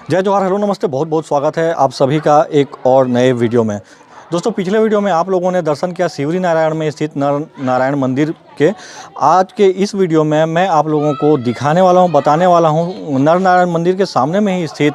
जय जवाहर, हेलो, नमस्ते। बहुत बहुत स्वागत है आप सभी का एक और नए वीडियो में। दोस्तों, पिछले वीडियो में आप लोगों ने दर्शन किया शिवरी नारायण में स्थित नर नारायण मंदिर के। आज के इस वीडियो में मैं आप लोगों को दिखाने वाला हूं, बताने वाला हूं नर नारायण मंदिर के सामने में ही स्थित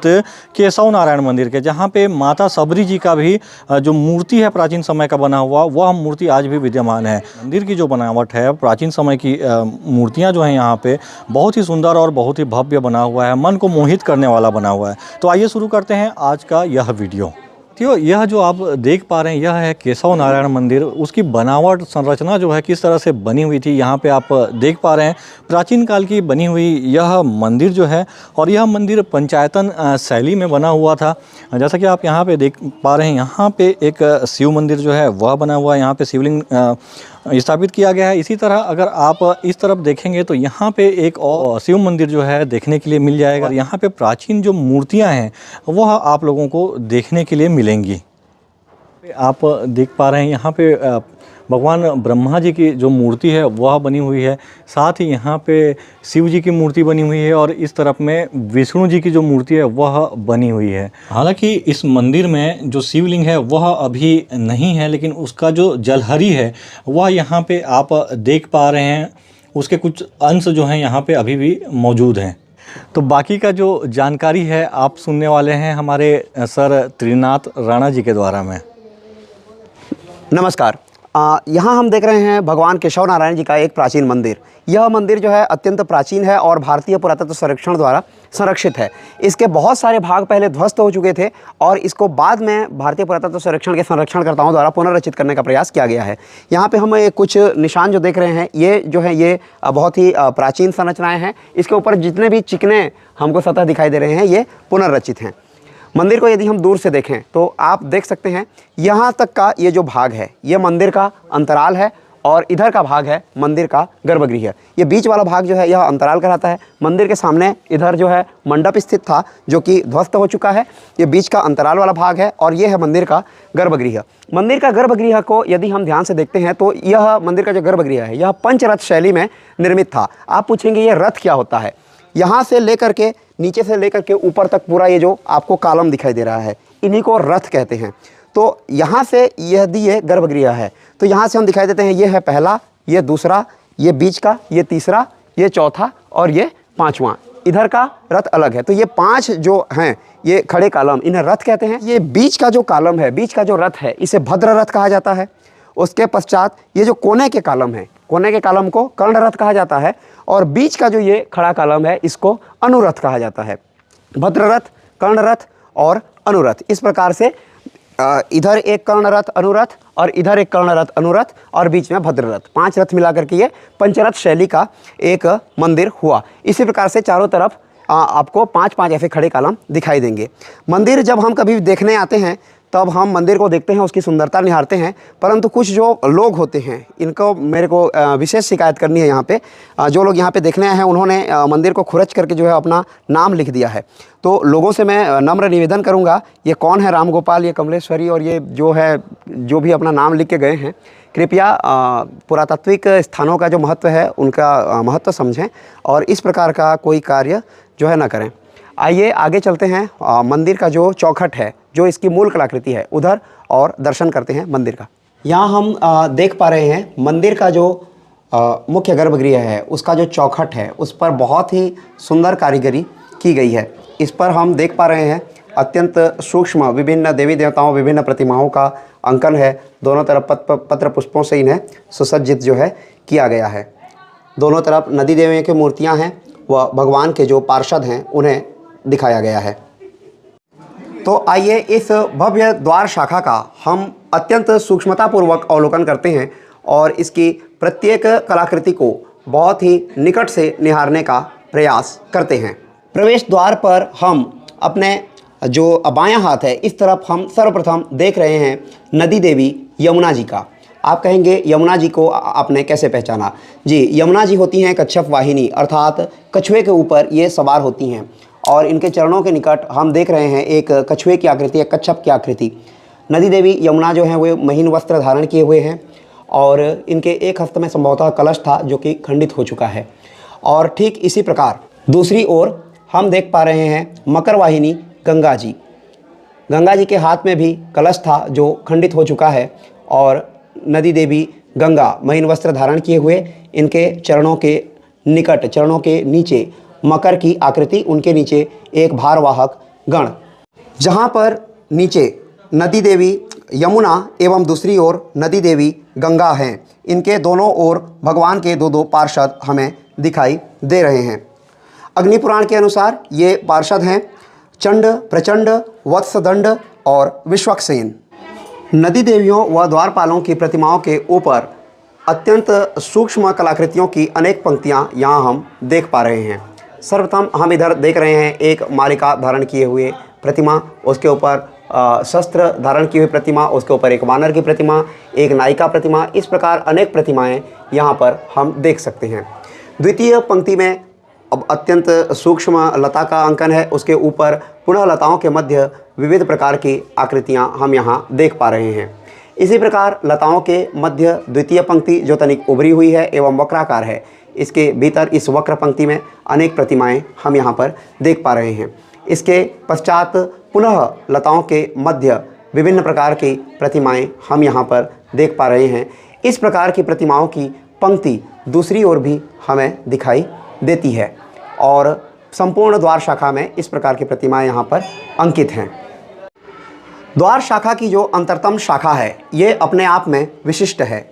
केशव नारायण मंदिर के, जहां पे माता सबरी जी का भी जो मूर्ति है प्राचीन समय का बना हुआ, वह मूर्ति आज भी विद्यमान है। मंदिर की जो बनावट है, प्राचीन समय की मूर्तियाँ जो हैं यहाँ पे बहुत ही सुंदर और बहुत ही भव्य बना हुआ है, मन को मोहित करने वाला बना हुआ है। तो आइए शुरू करते हैं आज का यह वीडियो। तो यह जो आप देख पा रहे हैं, यह है केशव नारायण मंदिर। उसकी बनावट, संरचना जो है किस तरह से बनी हुई थी, यहाँ पे आप देख पा रहे हैं। प्राचीन काल की बनी हुई यह मंदिर जो है, और यह मंदिर पंचायतन शैली में बना हुआ था। जैसा कि आप यहाँ पे देख पा रहे हैं, यहाँ पे एक शिव मंदिर जो है वह बना हुआ है, यहाँ पे शिवलिंग स्थापित किया गया है। इसी तरह अगर आप इस तरफ देखेंगे तो यहाँ पे एक और शिव मंदिर जो है देखने के लिए मिल जाएगा। यहाँ पे प्राचीन जो मूर्तियाँ हैं वह आप लोगों को देखने के लिए मिलेंगी। आप देख पा रहे हैं यहाँ पे भगवान ब्रह्मा जी की जो मूर्ति है वह बनी हुई है। साथ ही यहाँ पे शिव जी की मूर्ति बनी हुई है, और इस तरफ में विष्णु जी की जो मूर्ति है वह बनी हुई है। हालांकि इस मंदिर में जो शिवलिंग है वह अभी नहीं है, लेकिन उसका जो जलहरी है वह यहाँ पे आप देख पा रहे हैं। उसके कुछ अंश जो हैं यहाँ पे अभी भी मौजूद हैं। तो बाकी का जो जानकारी है आप सुनने वाले हैं हमारे सर त्रिनाथ राणा जी के द्वारा में। नमस्कार। यहाँ हम देख रहे हैं भगवान केशव नारायण जी का एक प्राचीन मंदिर। यह मंदिर जो है अत्यंत प्राचीन है और भारतीय पुरातत्व सर्वेक्षण द्वारा संरक्षित है। इसके बहुत सारे भाग पहले ध्वस्त हो चुके थे और इसको बाद में भारतीय पुरातत्व सर्वेक्षण के संरक्षणकर्ताओं द्वारा पुनर्रचित करने का प्रयास किया गया है। यहाँ पे हम कुछ निशान जो देख रहे हैं, ये जो है ये बहुत ही प्राचीन संरचनाएँ हैं। इसके ऊपर जितने भी चिकने हमको सतह दिखाई दे रहे हैं ये पुनर्रचित हैं। मंदिर को यदि हम दूर से देखें तो आप देख सकते हैं यहाँ तक का ये जो भाग है ये मंदिर का अंतराल है, और इधर का भाग है मंदिर का गर्भगृह। ये बीच वाला भाग जो है यह अंतराल कहलाता है। मंदिर के सामने इधर जो है मंडप स्थित था जो कि ध्वस्त हो चुका है। ये बीच का अंतराल वाला भाग है, और ये है मंदिर का गर्भगृह। मंदिर का गर्भगृह को यदि हम ध्यान से देखते हैं तो यह मंदिर का जो गर्भगृह है यह पंचरथ शैली में निर्मित था। आप पूछेंगे ये रथ क्या होता है? यहाँ से लेकर के नीचे से लेकर के ऊपर तक पूरा ये जो आपको कॉलम दिखाई दे रहा है, इन्हीं को रथ कहते हैं। तो यहाँ से यदि ये गर्भगृह है तो यहाँ से हम दिखाई देते हैं ये है पहला, ये दूसरा, ये बीच का, ये तीसरा, ये चौथा और ये पांचवा। इधर का रथ अलग है। तो ये पांच जो हैं ये खड़े कॉलम, इन्हें रथ कहते हैं। ये बीच का जो कॉलम है, बीच का जो रथ है, इसे भद्र रथ कहा जाता है। उसके पश्चात ये जो कोने के कॉलम है, कोने के कॉलम को कर्ण रथ कहा जाता है, और बीच का जो ये खड़ा कॉलम है इसको अनुरथ कहा जाता है। भद्र रथ, कर्ण रथ और अनुरथ, इस प्रकार से इधर एक कर्ण रथ अनुरथ और इधर एक कर्ण रथ अनुरथ और बीच में भद्र रथ, पांच रथ मिलाकर के ये पंचरथ शैली का एक मंदिर हुआ। इसी प्रकार से चारों तरफ आपको पांच पांच ऐसे खड़े कॉलम दिखाई देंगे। मंदिर जब हम कभी देखने आते हैं तब हम मंदिर को देखते हैं, उसकी सुंदरता निहारते हैं, परंतु कुछ जो लोग होते हैं इनको मेरे को विशेष शिकायत करनी है। यहाँ पे जो लोग यहाँ पे देखने आए हैं उन्होंने मंदिर को खुरच करके जो है अपना नाम लिख दिया है। तो लोगों से मैं नम्र निवेदन करूँगा, ये कौन है राम गोपाल, ये कमलेश्वरी और ये जो है जो भी अपना नाम लिख के गए हैं, कृपया पुरातात्विक स्थानों का जो महत्व है उनका महत्व समझें और इस प्रकार का कोई कार्य जो है ना करें। आइए आगे चलते हैं। मंदिर का जो चौखट है, जो इसकी मूल कलाकृति है, उधर और दर्शन करते हैं मंदिर का। यहाँ हम देख पा रहे हैं मंदिर का जो मुख्य गर्भगृह है उसका जो चौखट है उस पर बहुत ही सुंदर कारीगरी की गई है। इस पर हम देख पा रहे हैं अत्यंत सूक्ष्म विभिन्न देवी देवताओं, विभिन्न प्रतिमाओं का अंकन है। दोनों तरफ पत्र पुष्पों से इन्हें सुसज्जित जो है किया गया है। दोनों तरफ नदी देवियों की मूर्तियाँ हैं व भगवान के जो पार्षद हैं उन्हें दिखाया गया है। तो आइए इस भव्य द्वार शाखा का हम अत्यंत सूक्ष्मतापूर्वक अवलोकन करते हैं और इसकी प्रत्येक कलाकृति को बहुत ही निकट से निहारने का प्रयास करते हैं। प्रवेश द्वार पर हम अपने जो बायां हाथ है इस तरफ हम सर्वप्रथम देख रहे हैं नदी देवी यमुना जी का। आप कहेंगे यमुना जी को आपने कैसे पहचाना? जी, यमुना जी होती हैं कच्छप वाहिनी, अर्थात कछुए के ऊपर ये सवार होती हैं और इनके चरणों के निकट हम देख रहे हैं एक कछुए की आकृति, एक कच्छप की आकृति। नदी देवी यमुना जो हैं वो महीन वस्त्र धारण किए हुए हैं और इनके एक हस्त में संभवतः कलश था जो कि खंडित हो चुका है। और ठीक इसी प्रकार दूसरी ओर हम देख पा रहे हैं मकर वाहिनी गंगा जी। गंगा जी के हाथ में भी कलश था जो खंडित हो चुका है, और नदी देवी गंगा महीन वस्त्र धारण किए हुए, इनके चरणों के निकट, चरणों के नीचे मकर की आकृति, उनके नीचे एक भारवाहक गण, जहाँ पर नीचे नदी देवी यमुना एवं दूसरी ओर नदी देवी गंगा हैं। इनके दोनों ओर भगवान के दो दो पार्षद हमें दिखाई दे रहे हैं। अग्नि पुराण के अनुसार ये पार्षद हैं चंड, प्रचंड, वत्सदंड और विश्वक्सेन। नदी देवियों व द्वारपालों की प्रतिमाओं के ऊपर अत्यंत सूक्ष्म कलाकृतियों की अनेक पंक्तियां यहाँ हम देख पा रहे हैं। सर्वप्रथम हम इधर देख रहे हैं एक मालिका धारण किए हुए प्रतिमा, उसके ऊपर शस्त्र धारण की हुई प्रतिमा, उसके ऊपर एक वानर की प्रतिमा, एक नायिका प्रतिमा, इस प्रकार अनेक प्रतिमाएं यहाँ पर हम देख सकते हैं। द्वितीय पंक्ति में अब अत्यंत सूक्ष्म लता का अंकन है, उसके ऊपर पुनः लताओं के मध्य विविध प्रकार की आकृतियाँ हम यहाँ देख पा रहे हैं। इसी प्रकार लताओं के मध्य द्वितीय पंक्ति जो तनिक उभरी हुई है एवं वक्राकार है, इसके भीतर इस वक्र पंक्ति में अनेक प्रतिमाएं हम यहाँ पर देख पा रहे हैं। इसके पश्चात पुनः लताओं के मध्य विभिन्न प्रकार की प्रतिमाएं हम यहाँ पर देख पा रहे हैं। इस प्रकार की प्रतिमाओं की पंक्ति दूसरी ओर भी हमें दिखाई देती है, और संपूर्ण द्वार शाखा में इस प्रकार की प्रतिमाएं यहाँ पर अंकित हैं। द्वार शाखा की जो अंतरतम शाखा है, ये अपने आप में विशिष्ट है,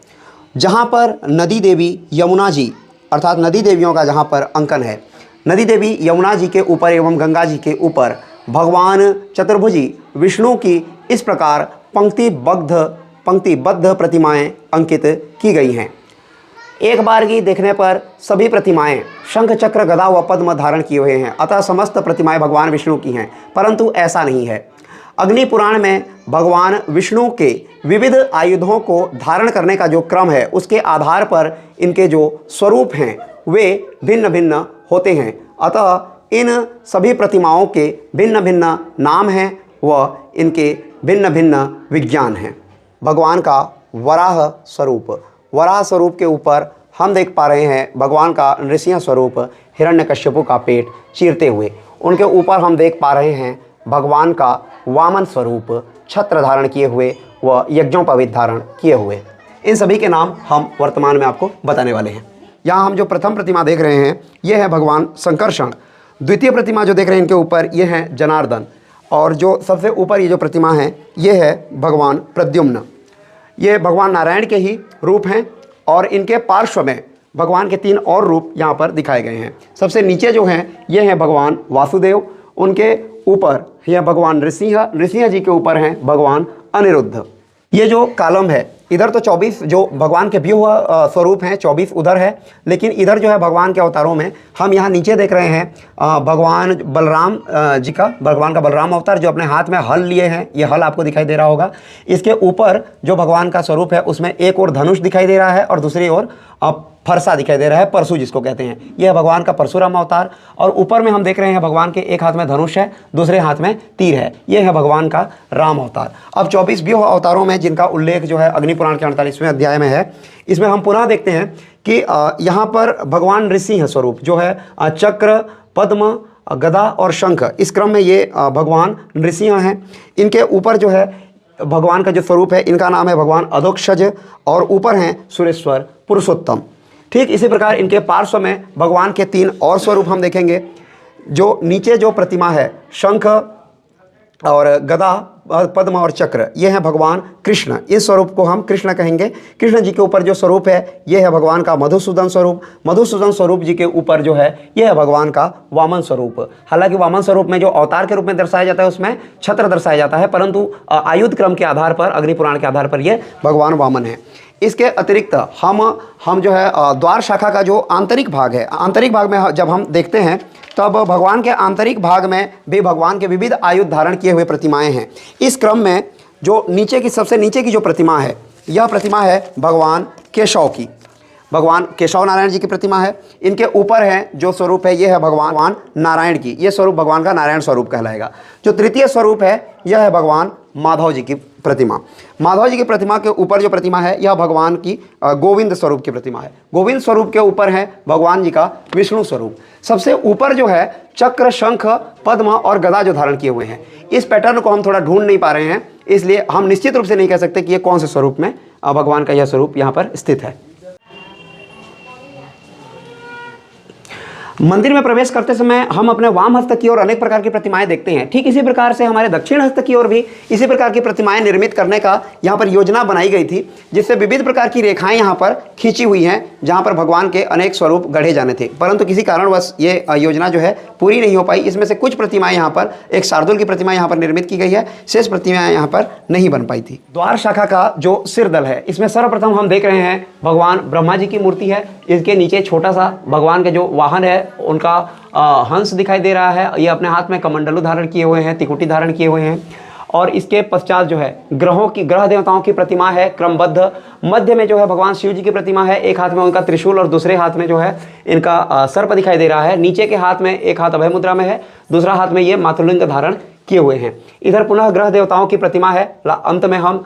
जहाँ पर नदी देवी यमुना जी अर्थात नदी देवियों का जहाँ पर अंकन है, नदी देवी यमुना जी के ऊपर एवं गंगा जी के ऊपर भगवान चतुर्भुजी विष्णु की इस प्रकार पंक्तिबद्ध प्रतिमाएं अंकित की गई हैं। एक बारगी देखने पर सभी प्रतिमाएं शंख, चक्र, गदा व पद्म धारण किए हुए हैं, अतः समस्त प्रतिमाएं भगवान विष्णु की हैं, परंतु ऐसा नहीं है। अग्नि पुराण में भगवान विष्णु के विविध आयुधों को धारण करने का जो क्रम है, उसके आधार पर इनके जो स्वरूप हैं वे भिन्न भिन्न होते हैं, अतः इन सभी प्रतिमाओं के भिन्न भिन्न नाम हैं व इनके भिन्न भिन्न विज्ञान हैं। भगवान का वराह स्वरूप के ऊपर हम देख पा रहे हैं भगवान का नृसिंह स्वरूप हिरण्यकश्यपु का पेट चीरते हुए। उनके ऊपर हम देख पा रहे हैं भगवान का वामन स्वरूप छत्र धारण किए हुए व यज्ञोपवीत धारण किए हुए। इन सभी के नाम हम वर्तमान में आपको बताने वाले हैं। यहाँ हम जो प्रथम प्रतिमा देख रहे हैं ये है भगवान संकर्षण। द्वितीय प्रतिमा जो देख रहे हैं इनके ऊपर ये है जनार्दन, और जो सबसे ऊपर ये जो प्रतिमा है ये है भगवान प्रद्युम्न। ये भगवान नारायण के ही रूप हैं, और इनके पार्श्व में भगवान के तीन और रूप यहाँ पर दिखाए गए हैं। सबसे नीचे जो हैं ये हैं भगवान वासुदेव, उनके ऊपर यह भगवान नृसिंह जी के ऊपर हैं भगवान अनिरुद्ध। ये जो कालम है इधर तो 24 जो भगवान के व्यूह स्वरूप हैं 24 उधर है, लेकिन इधर जो है भगवान के अवतारों में हम यहाँ नीचे देख रहे हैं भगवान बलराम जी का, भगवान का बलराम अवतार जो अपने हाथ में हल लिए हैं, ये हल आपको दिखाई दे रहा होगा। इसके ऊपर जो भगवान का स्वरूप है उसमें एक और धनुष दिखाई दे रहा है और दूसरी ओर फरसा दिखाई दे रहा है, परशु जिसको कहते हैं। यह है भगवान का परशुराम अवतार, और ऊपर में हम देख रहे हैं भगवान के एक हाथ में धनुष है, दूसरे हाथ में तीर है। यह है भगवान का राम अवतार। अब 24 व्यूह अवतारों में जिनका उल्लेख जो है अग्नि पुराण के 48वें अध्याय में है, इसमें हम पुनः देखते हैं कि यहाँ पर भगवान नृसिंह स्वरूप जो है चक्र, पद्म, गदा और शंख, इस क्रम में ये भगवान नृसिंह हैं। इनके ऊपर जो है भगवान का जो स्वरूप है इनका नाम है भगवान अधोक्षज, और ऊपर हैं सुरेश्वर पुरुषोत्तम। ठीक इसी प्रकार इनके पार्श्व में भगवान के तीन और स्वरूप हम देखेंगे। जो नीचे जो प्रतिमा है शंख और गदा, पद्म और चक्र, ये हैं भगवान कृष्ण। इस स्वरूप को हम कृष्ण कहेंगे। कृष्ण जी के ऊपर जो स्वरूप है ये है भगवान का मधुसूदन स्वरूप। मधुसूदन स्वरूप जी के ऊपर जो है ये है भगवान का वामन स्वरूप। हालांकि वामन स्वरूप में जो अवतार के रूप में दर्शाया जाता है उसमें छत्र दर्शाया जाता है, परंतु आयुध क्रम के आधार पर, अग्नि पुराण के आधार पर ये भगवान वामन है। इसके अतिरिक्त हम जो है द्वार शाखा का जो आंतरिक भाग है, आंतरिक भाग में जब हम देखते हैं तब भगवान के आंतरिक भाग में भी भगवान के विविध आयुध धारण किए हुए प्रतिमाएं हैं। इस क्रम में जो नीचे की, सबसे नीचे की जो प्रतिमा है, यह प्रतिमा है भगवान केशव की। भगवान केशव नारायण जी की प्रतिमा है। इनके ऊपर है जो स्वरूप है यह है भगवान नारायण की। यह स्वरूप भगवान का नारायण स्वरूप कहलाएगा। जो तृतीय स्वरूप है यह है भगवान माधव जी की प्रतिमा। माधव जी की प्रतिमा के ऊपर जो प्रतिमा है यह भगवान की गोविंद स्वरूप की प्रतिमा है। गोविंद स्वरूप के ऊपर है भगवान जी का विष्णु स्वरूप। सबसे ऊपर जो है चक्र, शंख, पद्म और गदा जो धारण किए हुए हैं। इस पैटर्न को हम थोड़ा ढूंढ नहीं पा रहे हैं, इसलिए हम निश्चित रूप से नहीं कह सकते कि ये कौन से स्वरूप में भगवान का यह स्वरूप यहाँ पर स्थित है। मंदिर में प्रवेश करते समय हम अपने वाम हस्त की ओर अनेक प्रकार की प्रतिमाएं देखते हैं। ठीक इसी प्रकार से हमारे दक्षिण हस्त की ओर भी इसी प्रकार की प्रतिमाएं निर्मित करने का यहाँ पर योजना बनाई गई थी, जिससे विविध प्रकार की रेखाएं यहाँ पर खींची हुई हैं, जहाँ पर भगवान के अनेक स्वरूप गढ़े जाने थे। परंतु किसी कारणवश ये योजना जो है पूरी नहीं हो पाई। इसमें से कुछ प्रतिमाएं यहाँ पर, एक शार्दुल की प्रतिमा यहाँ पर निर्मित की गई है, शेष प्रतिमाएं यहाँ पर नहीं बन पाई थी। द्वार शाखा का जो सिरदल है, इसमें सर्वप्रथम हम देख रहे हैं भगवान ब्रह्मा जी की मूर्ति है। इसके नीचे छोटा सा भगवान के जो वाहन है उनका हंस दिखाई दे रहा है। ये अपने हाथ में कमंडलू धारण किए हुए हैं, त्रिकुटी धारण किए हुए हैं। और इसके पश्चात जो है ग्रह देवताओं की प्रतिमा है क्रमबद्ध। मध्य में जो है भगवान शिव जी की प्रतिमा है, एक हाथ में उनका त्रिशूल और दूसरे हाथ में जो है इनका सर्प दिखाई दे रहा है। नीचे के हाथ में एक हाथ अभय मुद्रा में है, दूसरा हाथ में ये मातृलिंग धारण किए हुए हैं। इधर पुनः ग्रह देवताओं की प्रतिमा है। अंत में हम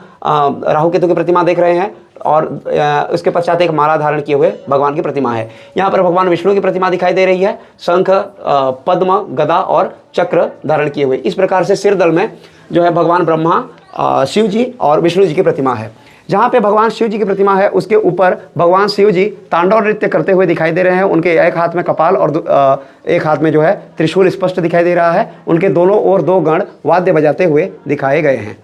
राहु केतु की प्रतिमा देख रहे हैं और उसके पश्चात एक माला धारण किए हुए भगवान की प्रतिमा है। यहाँ पर भगवान विष्णु की प्रतिमा दिखाई दे रही है, शंख, पद्म, गदा और चक्र धारण किए हुए। इस प्रकार से सिरदल में जो है भगवान ब्रह्मा, शिव जी और विष्णु जी की प्रतिमा है। जहाँ पे भगवान शिव जी की प्रतिमा है उसके ऊपर भगवान शिव जी तांडव नृत्य करते हुए दिखाई दे रहे हैं। उनके एक हाथ में कपाल और एक हाथ में जो है त्रिशूल स्पष्ट दिखाई दे रहा है। उनके दोनों ओर दो गण वाद्य बजाते हुए दिखाए गए हैं।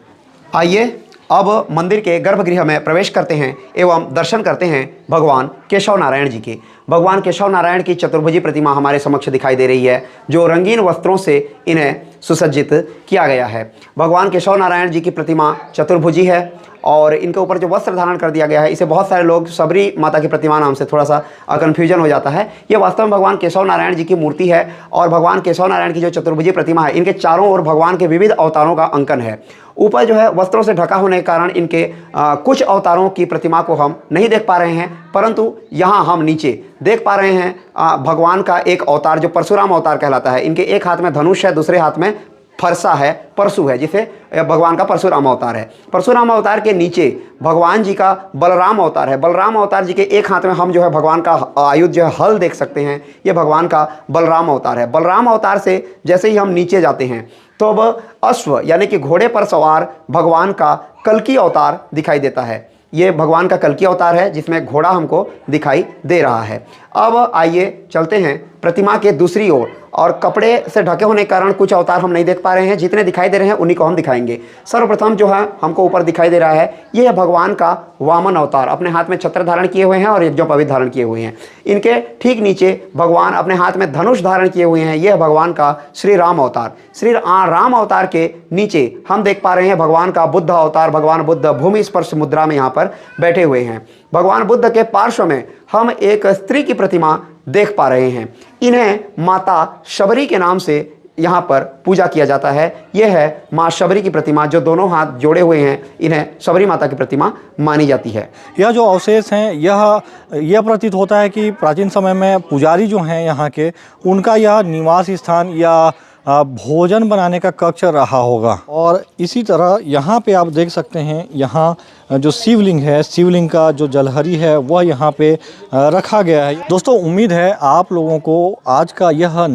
आइए अब मंदिर के गर्भगृह में प्रवेश करते हैं एवं दर्शन करते हैं भगवान केशव नारायण जी के। भगवान केशव नारायण की चतुर्भुजी प्रतिमा हमारे समक्ष दिखाई दे रही है, जो रंगीन वस्त्रों से इन्हें सुसज्जित किया गया है। भगवान केशव नारायण जी की प्रतिमा चतुर्भुजी है और इनके ऊपर जो वस्त्र धारण कर दिया गया है, इसे बहुत सारे लोग सबरी माता की प्रतिमा नाम से थोड़ा सा कन्फ्यूजन हो जाता है। ये वास्तव में भगवान केशव नारायण जी की मूर्ति है और भगवान केशव नारायण की जो चतुर्भुजी प्रतिमा है, इनके चारों ओर भगवान के विविध अवतारों का अंकन है। ऊपर जो है वस्त्रों से ढका होने के कारण इनके कुछ अवतारों की प्रतिमा को हम नहीं देख पा रहे हैं, परंतु यहाँ हम नीचे देख पा रहे हैं भगवान का एक अवतार जो परशुराम अवतार कहलाता है। इनके एक हाथ में धनुष है, दूसरे हाथ में फरसा है, परशु है, जिसे भगवान का परशुराम अवतार है। परशुराम अवतार के नीचे भगवान जी का बलराम अवतार है। बलराम अवतार जी के एक हाथ में हम जो है भगवान का आयुध जो है हल देख सकते हैं। ये भगवान का बलराम अवतार है। बलराम अवतार से जैसे ही हम नीचे जाते हैं तो अब अश्व यानी कि घोड़े पर सवार भगवान का कल्की अवतार दिखाई देता है। ये भगवान का कल्की अवतार है जिसमें घोड़ा हमको दिखाई दे रहा है। अब आइए चलते हैं प्रतिमा के दूसरी ओर, और कपड़े से ढके होने के कारण कुछ अवतार हम नहीं देख पा रहे हैं। जितने दिखाई दे रहे हैं उन्हीं को हम दिखाएंगे। सर्वप्रथम जो है हमको ऊपर दिखाई दे रहा है, ये है भगवान का वामन अवतार। अपने हाथ में छत्र धारण किए हुए हैं और यज्ञोपवीत धारण किए हुए हैं। इनके ठीक नीचे भगवान अपने हाथ में धनुष धारण किए हुए हैं। यह भगवान का श्री राम अवतार। श्री राम अवतार के नीचे हम देख पा रहे हैं भगवान का बुद्ध अवतार। भगवान बुद्ध भूमि स्पर्श मुद्रा में यहाँ पर बैठे हुए हैं। भगवान बुद्ध के पार्श्व में हम एक स्त्री की प्रतिमा देख पा रहे हैं। इन्हें माता शबरी के नाम से यहाँ पर पूजा किया जाता है। यह है माँ शबरी की प्रतिमा, जो दोनों हाथ जोड़े हुए हैं। इन्हें शबरी माता की प्रतिमा मानी जाती है। यह जो अवशेष हैं यह प्रतीत होता है कि प्राचीन समय में पुजारी जो हैं यहाँ के, उनका यह निवास स्थान या भोजन बनाने का कक्ष रहा होगा। और इसी तरह यहाँ पे आप देख सकते हैं, यहाँ जो शिवलिंग है, शिवलिंग का जो जलहरी है वह यहाँ पे रखा गया है। दोस्तों, उम्मीद है आप लोगों को आज का यह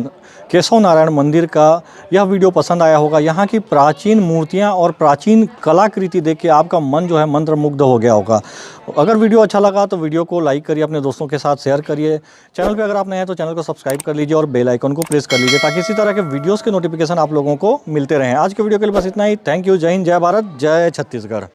केशव नारायण मंदिर का यह वीडियो पसंद आया होगा। यहाँ की प्राचीन मूर्तियाँ और प्राचीन कलाकृति देख के आपका मन जो है मंत्रमुग्ध हो गया होगा। अगर वीडियो अच्छा लगा तो वीडियो को लाइक करिए, अपने दोस्तों के साथ शेयर करिए। चैनल पे अगर आप नए हैं तो चैनल को सब्सक्राइब कर लीजिए और बेल आइकन को प्रेस कर लीजिए, ताकि इसी तरह के वीडियोस के नोटिफिकेशन आप लोगों को मिलते रहें। आज के वीडियो के लिए बस इतना ही। Thank you. जय हिंद, जय भारत, जय छत्तीसगढ़।